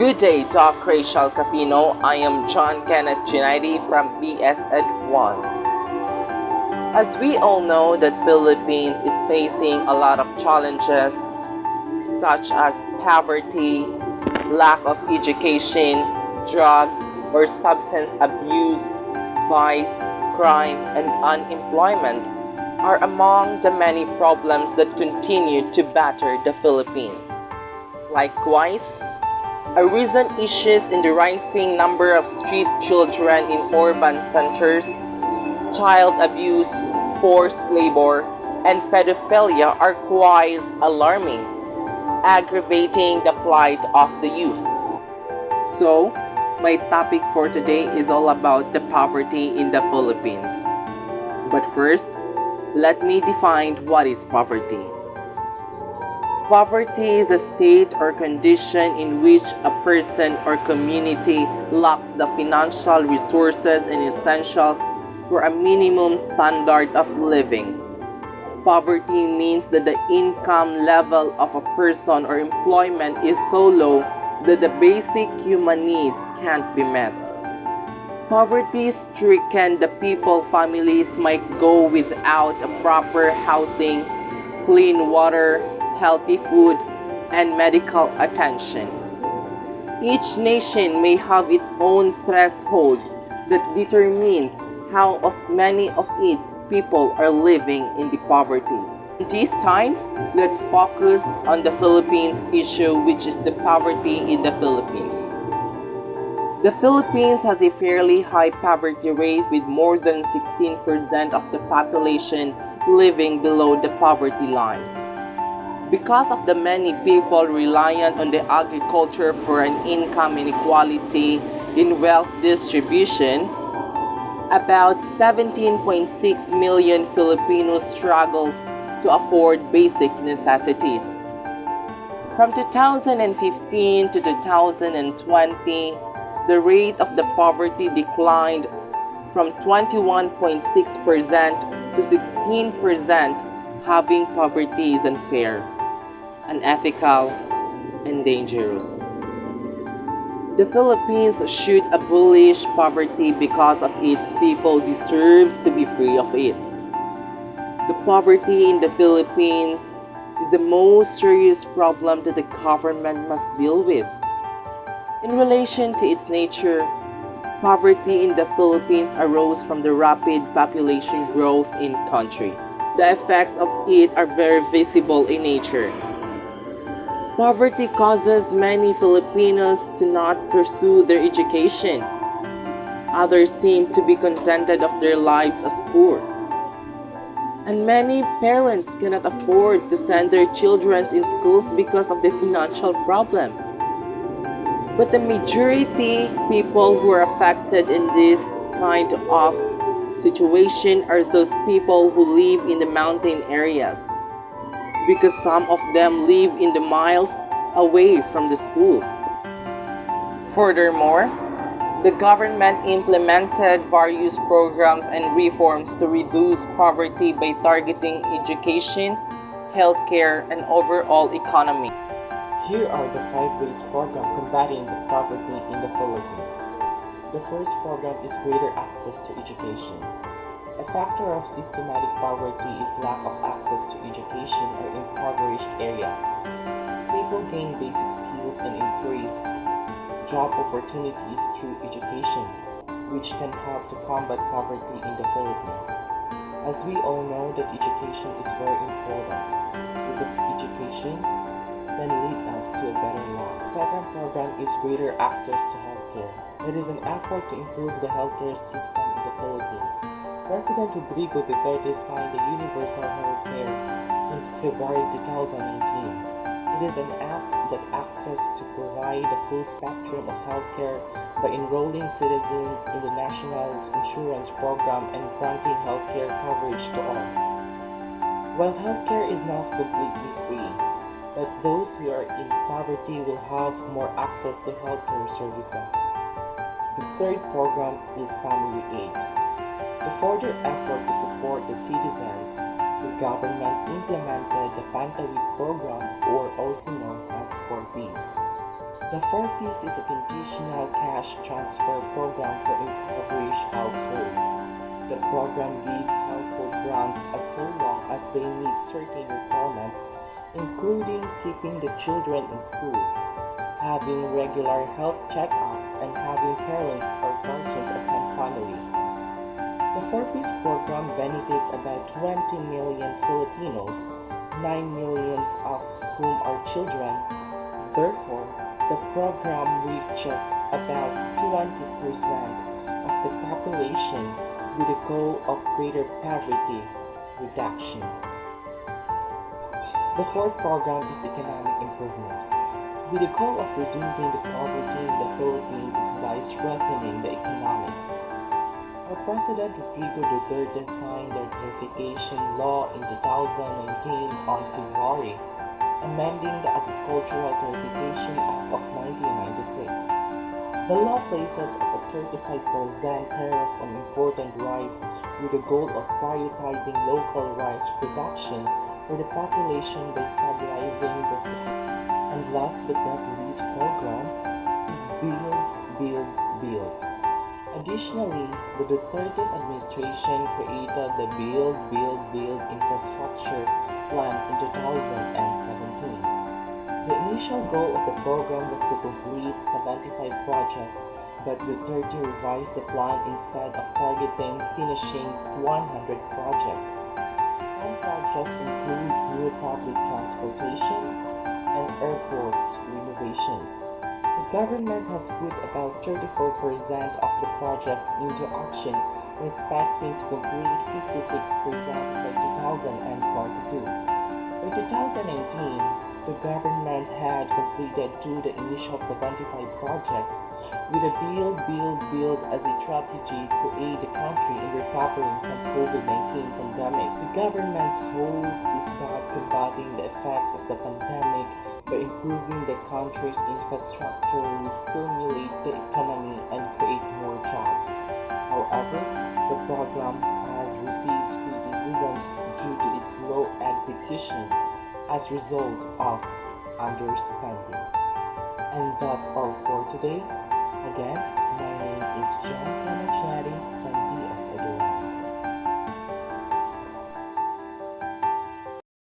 Good day, Doc Rachel Capino. I am Kenneth Junaidie from BSED-1. As we all know that Philippines is facing a lot of challenges such as poverty, lack of education, drugs or substance abuse, vice, crime, and unemployment are among the many problems that continue to batter the Philippines. Likewise, a recent issues in the rising number of street children in urban centers, child abuse, forced labor, and pedophilia are quite alarming, aggravating the plight of the youth. So, my topic for today is all about the poverty in the Philippines. But first, let me define what is poverty. Poverty is a state or condition in which a person or community lacks the financial resources and essentials for a minimum standard of living. Poverty means that the income level of a person or employment is so low that the basic human needs can't be met. Poverty-stricken the people families might go without a proper housing, clean water, healthy food, and medical attention. Each nation may have its own threshold that determines how many of its people are living in the poverty. This time, let's focus on the Philippines issue, which is the poverty in the Philippines. The Philippines has a fairly high poverty rate with more than 16% of the population living below the poverty line. Because of the many people reliant on the agriculture for an income inequality in wealth distribution, about 17.6 million Filipinos struggles to afford basic necessities. From 2015 to 2020, the rate of the poverty declined from 21.6% to 16%. Having poverty is unfair, unethical, and dangerous. The Philippines should abolish poverty because of its people deserves to be free of it. The poverty in the Philippines is the most serious problem that the government must deal with. In relation to its nature, poverty in the Philippines arose from the rapid population growth in the country. The effects of it are very visible in nature. Poverty causes many Filipinos to not pursue their education. Others seem to be contented of their lives as poor. And many parents cannot afford to send their children in schools because of the financial problem. But the majority people who are affected in this kind of situation are those people who live in the mountain areas, because some of them live in the miles away from the school. Furthermore, the government implemented various programs and reforms to reduce poverty by targeting education, healthcare, and overall economy. Here are the 5 ways program combating the poverty in the Philippines. The first program is greater access to education. A factor of systematic poverty is lack of access to education or impoverished areas. People gain basic skills and increased job opportunities through education, which can help to combat poverty in the Philippines. As we all know that education is very important, because education can lead us to a better life. The second program is greater access to healthcare. It is an effort to improve the healthcare system in the Philippines. President Rodrigo Duterte signed the Universal Healthcare in February 2019. It is an act that access to provide the full spectrum of healthcare by enrolling citizens in the National Insurance Program and granting healthcare coverage to all. While healthcare is not completely free, but those who are in poverty will have more access to healthcare services. The third program is family aid. To further effort to support the citizens, the government implemented the Pantawid program, or also known as 4Ps. The fourth piece is a conditional cash transfer program for impoverished households. The program gives household grants as so long as they meet certain requirements, including keeping the children in schools, having regular health checkups, and having parents or guardians attend family. The four-piece program benefits about 20 million Filipinos, 9 million of whom are children. Therefore, the program reaches about 20% of the population with the goal of greater poverty reduction. The fourth program is economic improvement, with the goal of reducing the poverty in the Philippines is by strengthening the economics. Our President Rodrigo Duterte signed the ratification law in 2019 on February, amending the Agricultural Tariffication Act of 1996. The law places a 35% tariff on imported rice with the goal of prioritizing local rice production for the population by stabilizing the supply. And last but not least program is Build. Additionally, the Duterte's administration created the Build Infrastructure Plan in 2017. The initial goal of the program was to complete 75 projects, but Duterte revised the plan instead of targeting finishing 100 projects. Some projects include new public transportation and airports renovations. The government has put about 34% of the projects into action and expecting to complete 56% by 2022. By 2019, the government had completed the initial 75 projects with a build as a strategy to aid the country in recovering from COVID-19 pandemic. The government's hope is that combating the effects of the pandemic by improving the country's infrastructure will stimulate the economy and create more jobs. However, the program has received criticisms due to its low execution as a result of underspending. And that's all for today. Again, my name is Junaidie from BSED-1.